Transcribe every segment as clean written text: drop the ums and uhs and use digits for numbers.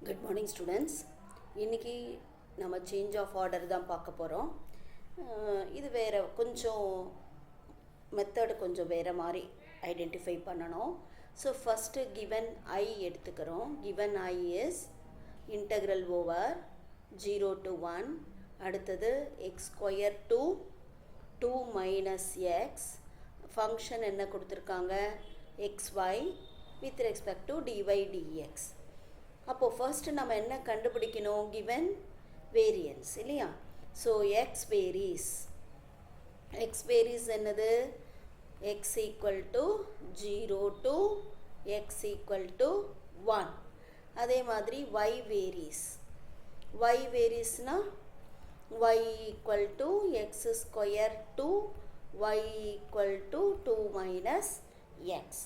Good morning students. இன்றைக்கி நம்ம change of order தான் பார்க்க போகிறோம். இது வேறு கொஞ்சம் மெத்தடு கொஞ்சம் வேறு மாதிரி ஐடென்டிஃபை பண்ணணும். ஸோ ஃபஸ்ட்டு கிவன் ஐ எடுத்துக்கிறோம். Given I is integral over 0 to 1. அடுத்தது x square to 2 minus x. Function என்ன கொடுத்துருக்காங்க? xy with respect to dy dx. அப்போது ஃபர்ஸ்ட்டு நம்ம என்ன கண்டுபிடிக்கணும்? கிவன் வேரியன்ஸ் இல்லையா? ஸோ எக்ஸ் வேரிஸ் என்னது? X equal to 0 to x equal to 1. அதே மாதிரி ஒய் வேரிஸ்னால் y equal to X square to y equal to 2 minus x.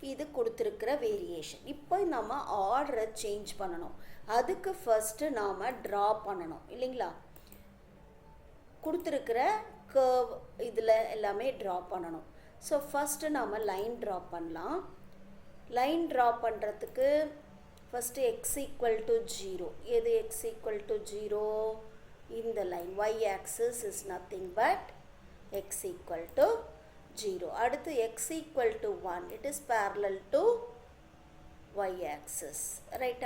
இது கொடுத்துருக்கிற வேரியேஷன். இப்போ நம்ம ஆர்டரை சேஞ்ச் பண்ணணும். அதுக்கு ஃபஸ்ட்டு நாம் ட்ரா பண்ணணும் இல்லைங்களா? கொடுத்துருக்கிற கர்வ் இதில் எல்லாமே ட்ரா பண்ணணும். ஸோ ஃபஸ்ட்டு நாம் லைன் ட்ரா பண்ணலாம். லைன் ட்ரா பண்ணுறதுக்கு ஃபஸ்ட்டு எக்ஸ் ஈக்குவல் டு 0. எது எக்ஸ் ஈக்குவல் டு 0? இந்த line Y axis is nothing but X equal to 0. அடுத்து x equal to 1, it is parallel to y axis, right?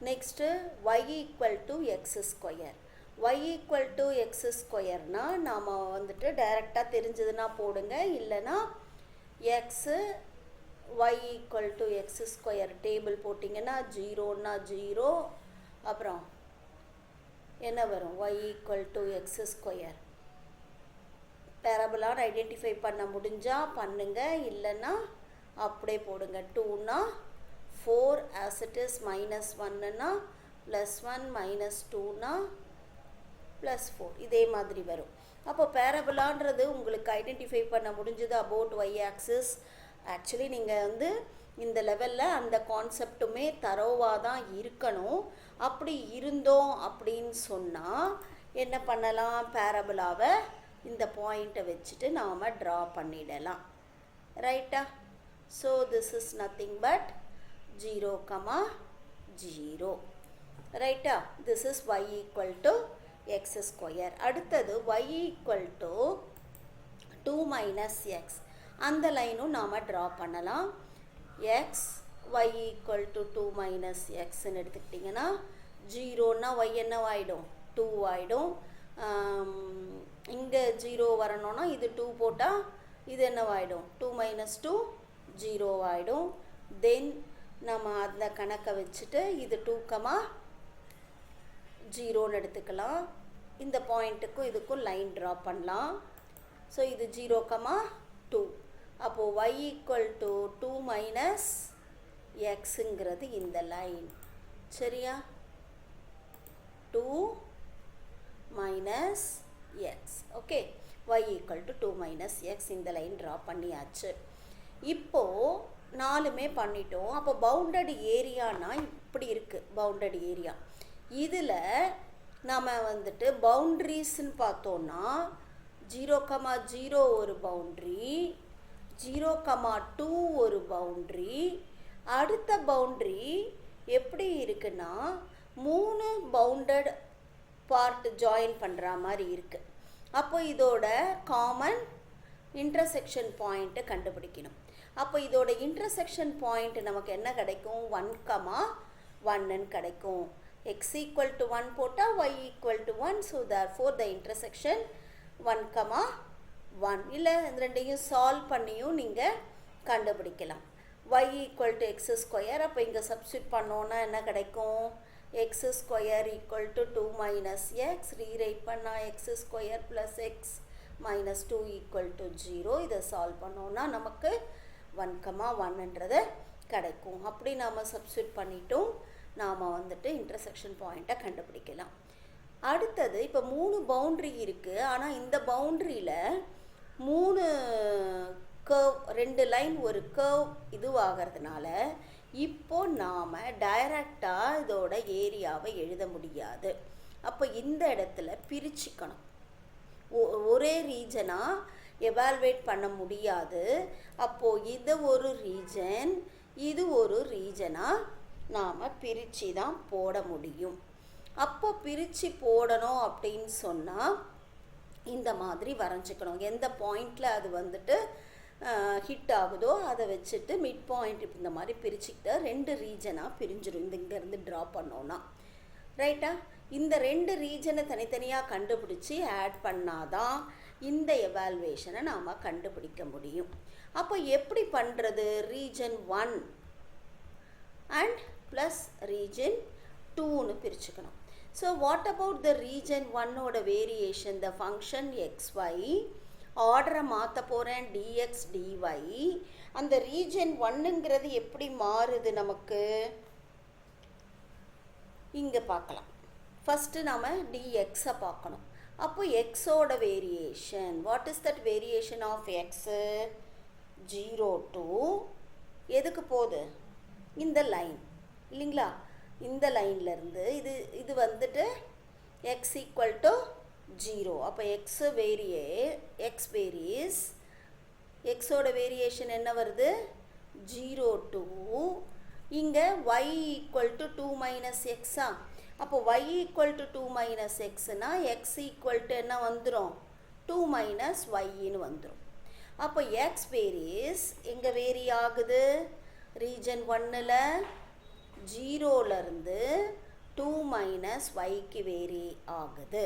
Next y equal to x square. y equal to x square na நாம வந்துட்டு டைரக்டா தெரிஞ்சதுனா போடுங்க, இல்லனா x y equal to x square table போட்டிங்கன்னா 0 னா 0, அப்புறம் என்ன வரும்? y equal to x square. பேரபலான்னு ஐடென்டிஃபை பண்ண முடிஞ்சால் பண்ணுங்க, இல்லைன்னா அப்படியே போடுங்க. 2னா 4 ஆஸ் இட் இஸ், மைனஸ் 1னா +1, மைனஸ் 2னா +4, இதே மாதிரி வரும். அப்போ பேரபலான்றது உங்களுக்கு ஐடென்டிஃபை பண்ண முடிஞ்சது அபவுட் ஒய் ஆக்சிஸ். ஆக்சுவலி நீங்கள் வந்து இந்த லெவலில் அந்த கான்செப்டுமே தரோவாக தான் இருக்கணும். அப்படி இருந்தோம் அப்படின்னு சொன்னால் என்ன பண்ணலாம்? பேரபலாவை இந்த பாயிண்ட்டை வச்சுட்டு நாம் ட்ரா பண்ணிடலாம், ரைட்டா? So this is nothing but 0, 0, ரைட்டா? This is y equal to X square. அடுத்தது y equal to 2 minus x. அந்த லைனும் நாம் ட்ரா பண்ணலாம். X y equal to 2 minus எக்ஸ்ன்னு எடுத்துக்கிட்டிங்கன்னா 0ன்னா y என்னவாயிடும்? 2 ஆகிடும். இங்கே 0 வரணும்னா இது 2 போட்டால் இது என்னவாயிடும்? 2 மைனஸ் 2 0 ஆகிடும். தென் நம்ம அந்த கணக்கை வச்சுட்டு இது 2, 0ன்னு எடுத்துக்கலாம். இந்த பாயிண்ட்டுக்கும் இதுக்கும் லைன் ட்ரா பண்ணலாம். ஸோ இது 0, 2. அப்போது y ஈக்குவல் டு 2 மைனஸ் எக்ஸுங்கிறது இந்த லைன், சரியா? 2 minus X. Okay, y equal to 2 minus X. இந்த லைன் ட்ரா பண்ணியாச்சு. இப்போது 4மே பண்ணிட்டோம். அப்போ பவுண்டட் ஏரியானா இப்படி இருக்குது பவுண்டட் ஏரியா. இதில் நம்ம வந்துட்டு பவுண்ட்ரிஸ்ன்னு பார்த்தோன்னா 0, 0 ஒரு பவுண்ட்ரி, 0, 2 ஒரு பவுண்ட்ரி. அடுத்த பவுண்ட்ரி எப்படி இருக்குன்னா 3 பவுண்டட் பார்ட் ஜாயின் பண்ணுற மாதிரி இருக்குது. அப்போ இதோட காமன் இன்டர்செக்ஷன் பாயிண்ட்டை கண்டுபிடிக்கணும். அப்போ இதோட இன்டர்செக்ஷன் பாயிண்ட் நமக்கு என்ன கிடைக்கும்? 1, 1ன்னு கிடைக்கும். எக்ஸ் ஈக்குவல் டு 1 போட்டால் y equal to 1. So therefore the intersection 1, 1. இல்லை இந்த ரெண்டையும் சால்வ் பண்ணியும் நீங்கள் கண்டுபிடிக்கலாம். Y equal to X square. அப்போ இங்கே சப்ஸ்டியூட் பண்ணோன்னா என்ன கிடைக்கும்? X square equal to 2 minus x. Rewrite பண்ணால் X square plus x minus 2 equal to 0. இதை சால்வ் பண்ணோன்னா நமக்கு 1, 1ன்றது கிடைக்கும். அப்படி நாம் சப்ஸ்டியூட் பண்ணிட்டோம். நாம் வந்துட்டு இன்டர்செக்ஷன் பாயிண்ட்டை கண்டுபிடிக்கலாம். அடுத்தது இப்போ 3 பவுண்ட்ரி இருக்குது. ஆனால் இந்த பவுண்ட்ரியில் 3 கர்வ், 2 லைன் ஒரு கர்வ் இதுவாகிறதுனால இப்போ நாம் டைரக்டாக இதோட ஏரியாவை எழுத முடியாது. அப்போ இந்த இடத்துல பிரிச்சுக்கணும். ஒரே ரீஜனாக எவால்வேட் பண்ண முடியாது. அப்போது இது ஒரு ரீஜன், இது ஒரு ரீஜனாக நாம் பிரித்து தான் போட முடியும். அப்போ பிரித்து போடணும் அப்படின்னு சொன்னால் இந்த மாதிரி வரைஞ்சிக்கணும். எந்த பாயிண்டில் அது வந்துட்டு ஹிட் ஆகுதோ அதை வச்சுட்டு மிட் பாயிண்ட் இந்த மாதிரி பிரிச்சுக்கிட்ட 2 ரீஜனாக பிரிஞ்சிடும். இங்கேருந்து ட்ரா பண்ணோன்னா ரைட்டா. இந்த 2 ரீஜனை தனித்தனியாக கண்டுபிடிச்சி ஆட் பண்ணாதான் இந்த எவால்வேஷனை நாம் கண்டுபிடிக்க முடியும். அப்போ எப்படி பண்ணுறது? ரீஜன் 1 அண்ட் ப்ளஸ் ரீஜன் 2ன்னு பிரிச்சுக்கணும். So what about the region 1ஓட வேரியேஷன்? த ஃபங்க்ஷன் xy ஆர்டரை மாற்ற போகிறேன் dx dy. அந்த ரீஜன் 1ங்கிறது எப்படி மாறுது நமக்கு இங்கே பார்க்கலாம். ஃபஸ்ட்டு நாம் dxஐ பார்க்கணும். அப்போ எக்ஸோட variation, what is that variation of X? 0 to எதுக்கு போகுது? இந்த லைன் இல்லைங்களா? இந்த லைன்லேருந்து இது வந்துட்டு எக்ஸ் ஈக்குவல் டு 0. அப்போ எக்ஸ் வேரியஸ், எக்ஸோட வேரியேஷன் என்ன வருது? 0 to இங்கே y ஈக்குவல் டு 2 மைனஸ் எக்ஸா? அப்போ y ஈக்குவல் டு 2 மைனஸ் எக்ஸ்னா எக்ஸ் ஈக்குவல் டு என்ன வந்துடும்? 2 மைனஸ் ஒய்ன்னு வந்துடும். அப்போ எக்ஸ் வேரியஸ் எங்கே வேரி ஆகுது? ரீஜன் 1ல் 0லேருந்து 2 மைனஸ் ஒய்க்கு வேரி ஆகுது.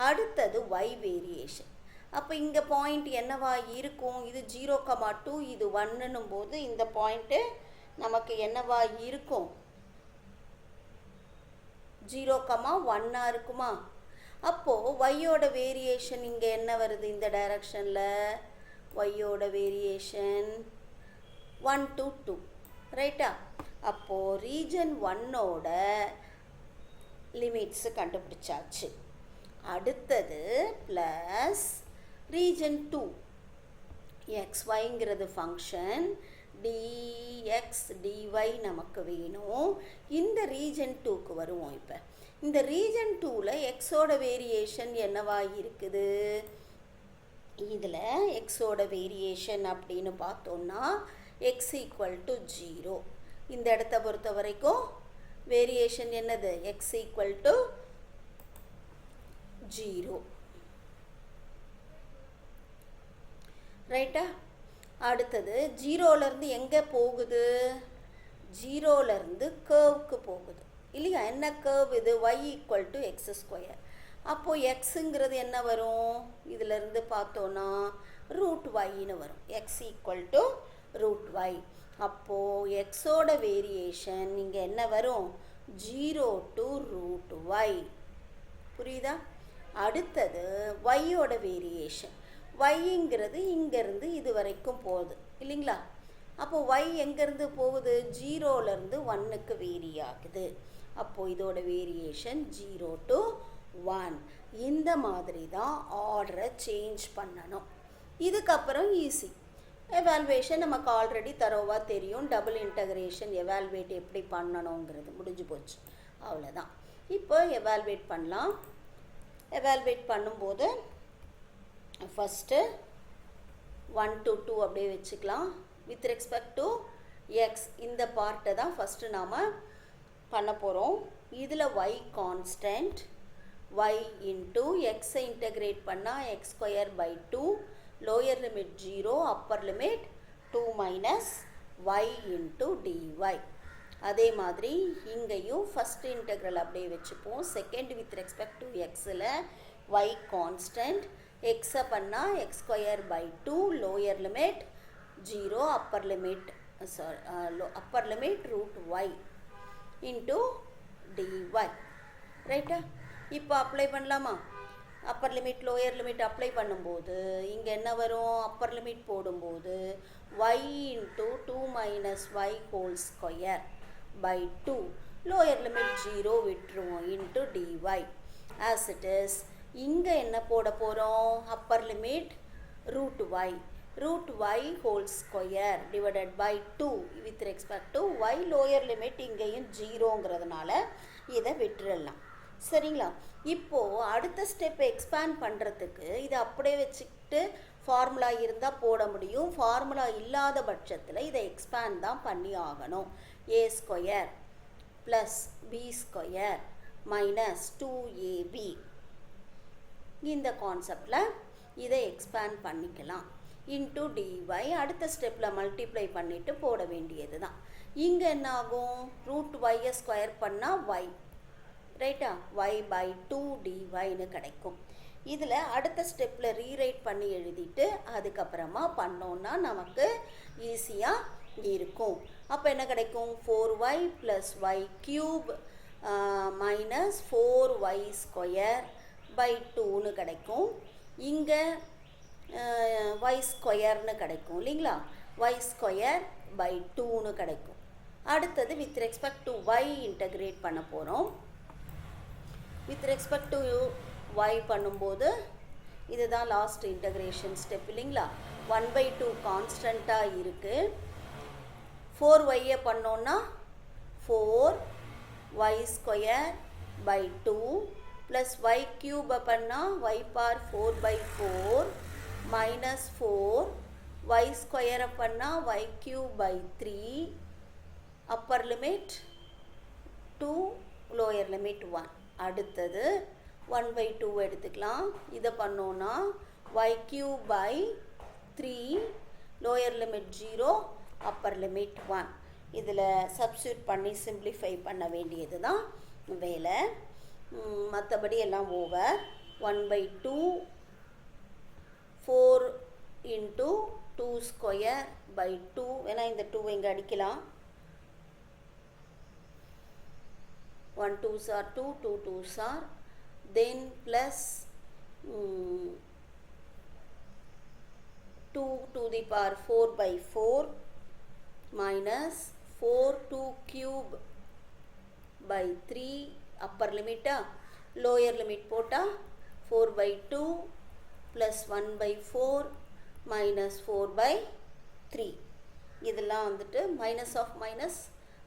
அடுத்தது y வேரியேஷன். அப்போ இங்கே பாயிண்ட் என்னவா இருக்கும்? இது 0,2 இது 1ன்னும் போது இந்த பாயிண்ட்டு நமக்கு என்னவா இருக்கும்? 0,1 இருக்குமா? அப்போது ஒய்யோட வேரியேஷன் இங்கே என்ன வருது? இந்த டைரக்ஷனில் ஒய்யோட வேரியேஷன் 1 to 2 ரைட்டா? அப்போது ரீஜன் 1ஓட லிமிட்ஸு கண்டுபிடிச்சாச்சு. அடுத்தது ப்ளஸ் ரீஜன் 2 xyங்கிறது ஃபங்க்ஷன், dx dy நமக்கு வேணும். இந்த ரீஜன் 2க்கு வருவோம். இப்போ இந்த ரீஜன் 2ல் எக்ஸோட வேரியேஷன் என்னவா இருக்குது? இதில் எக்ஸோட வேரியேஷன் அப்படின்னு பார்த்தோன்னா எக்ஸ் ஈக்குவல் டு 0. இந்த இடத்த பொறுத்த வரைக்கும் வேரியேஷன் என்னது? எக்ஸ் ஈக்குவல் டு 0 ரைட்டா? அடுத்தது 0லேருந்து எங்கே போகுது? 0லேருந்து கர்வுக்கு போகுது இல்லையா? என்ன கர்வ் இது? y equal to X square. அப்போது எக்ஸுங்கிறது என்ன வரும்? இதிலேருந்து பார்த்தோன்னா ரூட் ஒய்ன்னு வரும். X equal to root Y. அப்போது எக்ஸோட வேரியேஷன் இங்கே என்ன வரும்? 0 to ரூட் ஒய். புரியுதா? அடுத்தது ஒய்யோட வேரியேஷன். ஒய்ங்கிறது இங்கேருந்து இது வரைக்கும் போகுது இல்லைங்களா? அப்போது ஒய் எங்கேருந்து போகுது? 0லேருந்து 1க்கு வேரி ஆகுது. அப்போது இதோட வேரியேஷன் 0 to 1. இந்த மாதிரி தான் ஆர்டரை சேஞ்ச் பண்ணணும். இதுக்கப்புறம் ஈஸி எவால்வேஷன் நமக்கு ஆல்ரெடி தரோவாக தெரியும். டபுள் இன்டகிரேஷன் எவால்வேட் எப்படி பண்ணணுங்கிறது முடிஞ்சு போச்சு. அவ்வளோதான். இப்போ எவால்வேட் பண்ணலாம். எவால்வேட் பண்ணும்போது ஃபஸ்ட்டு 1 to 2 அப்படியே வச்சுக்கலாம். வித் ரெஸ்பெக்ட் டு எக்ஸ் இந்த பார்ட்டை தான் ஃபஸ்ட்டு நாம் பண்ண போகிறோம். இதில் y கான்ஸ்டன்ட், y இன்ட்டு எக்ஸை இன்டகிரேட் பண்ணால் X square by 2, lower limit 0, upper limit 2 minus y into dy. அதே மாதிரி இங்கேயும் ஃபஸ்ட் இன்டெக்ரல் அப்படியே வச்சுப்போம். செகண்ட் வித் ரெஸ்பெக்ட் டு எக்ஸில் y கான்ஸ்டன்ட், எக்ஸை பண்ணால் X square by 2, lower limit 0, upper limit root Y into dy ரைட்டா? இப்போ அப்ளை பண்ணலாமா? Upper limit lower limit apply பண்ணும்போது இங்கே என்ன வரும்? அப்பர் லிமிட் போடும்போது y into 2 minus Y whole square by 2, lower limit 0 விட்டுருவோம் into dy as it is. இங்கே என்ன போட போகிறோம்? Upper limit root Y whole square divided by 2 with respect to Y. Lower limit இங்கேயும் 0ங்கிறதுனால இதை விட்டுடலாம். சரிங்களா? இப்போது அடுத்த ஸ்டெப் எக்ஸ்பேண்ட் பண்ணுறதுக்கு இதை அப்படியே வச்சுக்கிட்டு ஃபார்முலா இருந்தால் போட முடியும். ஃபார்முலா இல்லாத பட்சத்தில் இதை எக்ஸ்பேண்ட் தான் பண்ணி ஆகணும். A square plus B square minus 2ab. இந்த கான்செப்டில் இதை எக்ஸ்பேண்ட் பண்ணிக்கலாம். இன்ட்டு dy அடுத்த ஸ்டெப்பில் மல்டிப்ளை பண்ணிவிட்டு போட வேண்டியது தான். இங்கே என்ன ஆகும்? ரூட் ஒய்யை ஸ்கொயர் பண்ணால் ஒய், ரைட்டா? y/2 dyன்னு கிடைக்கும். இதில் அடுத்த ஸ்டெப்பில் ரீரைட் பண்ணி எழுதிட்டு அதுக்கப்புறமா பண்ணோன்னா நமக்கு ஈஸியாக இருக்கும். அப்போ என்ன கிடைக்கும்? 4y + y³ minus 4y square by 2ன்னு கிடைக்கும். இங்கே y ஸ்கொயர்னு கிடைக்கும் இல்லைங்களா? y ஸ்கொயர் பை 2ன்னு கிடைக்கும். அடுத்தது with respect to y integrate பண்ண போகிறோம். வித் ரெஸ்பெக்ட் டு y பண்ணும்போது இதுதான் லாஸ்ட் இன்டகிரேஷன் ஸ்டெப் இல்லைங்களா? 1/2 கான்ஸ்டண்ட்டாக இருக்குது. 4yயை பண்ணோன்னா 4y square by 2 plus y³ பண்ணால் y⁴/4 மைனஸ் 4 y ஸ்கொயரை பண்ணால் y³ by 3 upper limit 2 lower limit 1. அடுத்தது 1/2 எடுத்துக்கலாம். இதை பண்ணோன்னா y³ by 3 lower limit 0 upper limit 1. இதில் சப்ஸ்டியூட் பண்ணி சிம்பிளிஃபை பண்ண வேண்டியது தான் வேலை. மற்றபடி எல்லாம் ஓவர். 1/2 4 into 2 square by 2. ஏன்னா இந்த 2 இங்கே அடிக்கலாம். 1 2s are 2, 2 2s are, then plus 2 to the power 4/4 minus 4/2³ by 3 upper limit, lower limit போட்டால் 4/2 plus 1/4 minus 4/3. இதெல்லாம் வந்துட்டு மைனஸ் ஆஃப் மைனஸ்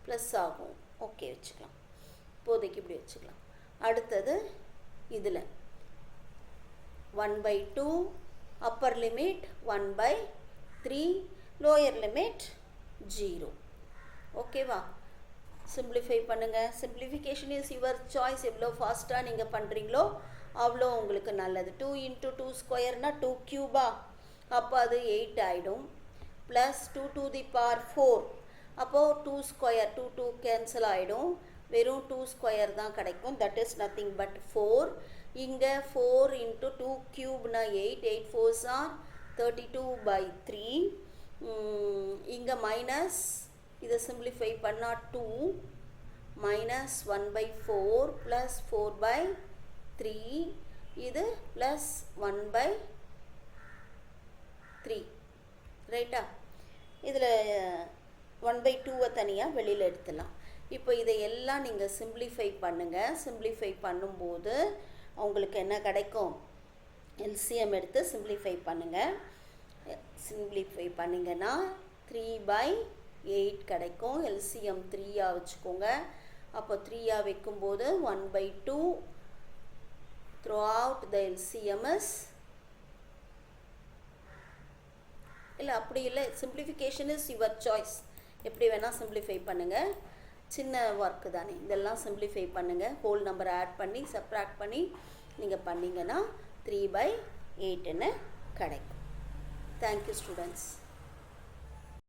ப்ளஸ் ஆகும். ஓகே வச்சுக்கலாம். இப்போதைக்கு இப்படி வச்சுக்கலாம். அடுத்தது இதில் 1/2 அப்பர் லிமிட் 1/3 லோயர் லிமிட் 0. ஓகேவா? சிம்பிளிஃபை பண்ணுங்கள். Simplification is your choice. எவ்வளோ ஃபாஸ்ட்டாக நீங்கள் பண்ணுறீங்களோ அவ்வளோ உங்களுக்கு நல்லது. 2 × 2 ஸ்கொயர்னால் 2³ அப்போ அது 8 ஆகிடும். ப்ளஸ் 2 to the power 4 அப்போது 2 ஸ்கொயர் 2 2 கேன்சல் ஆகிடும். வெறும் 2 ஸ்கொயர் தான் கிடைக்கும். That is nothing but 4. இங்கே 4 × 2³ 8, 8 4s are 32/3. இங்கே மைனஸ் இதை சிம்பிளிஃபை பண்ணால் 2 மைனஸ் 1/4 ப்ளஸ் 4/3 இது ப்ளஸ் 1/3 ரைட்டா? இதில் 1/2 தனியாக வெளியில் எடுத்துடலாம். இப்போ இதையெல்லாம் நீங்கள் சிம்பிளிஃபை பண்ணுங்கள். சிம்பிளிஃபை பண்ணும்போது உங்களுக்கு என்ன கிடைக்கும்? எல்சிஎம் எடுத்து சிம்பிளிஃபை பண்ணுங்கள். சிம்பிளிஃபை பண்ணிங்கன்னா 3/8 கிடைக்கும். எல்சிஎம் 3 வச்சுக்கோங்க. அப்போ 3 வைக்கும்போது 1/2 throughout the LCM is இல்லை அப்படி இல்லை. Simplification is your choice. எப்படி வேணால் சிம்பிளிஃபை பண்ணுங்கள். சின்ன ஒர்க்கு தானே. இதெல்லாம் சிம்பிளிஃபை பண்ணுங்கள். ஹோல் நம்பரை ஆட் பண்ணி சப்ராக்ட் பண்ணி நீங்கள் பண்ணிங்கன்னா 3/8ன்னு கிடைக்கும். Thank you students.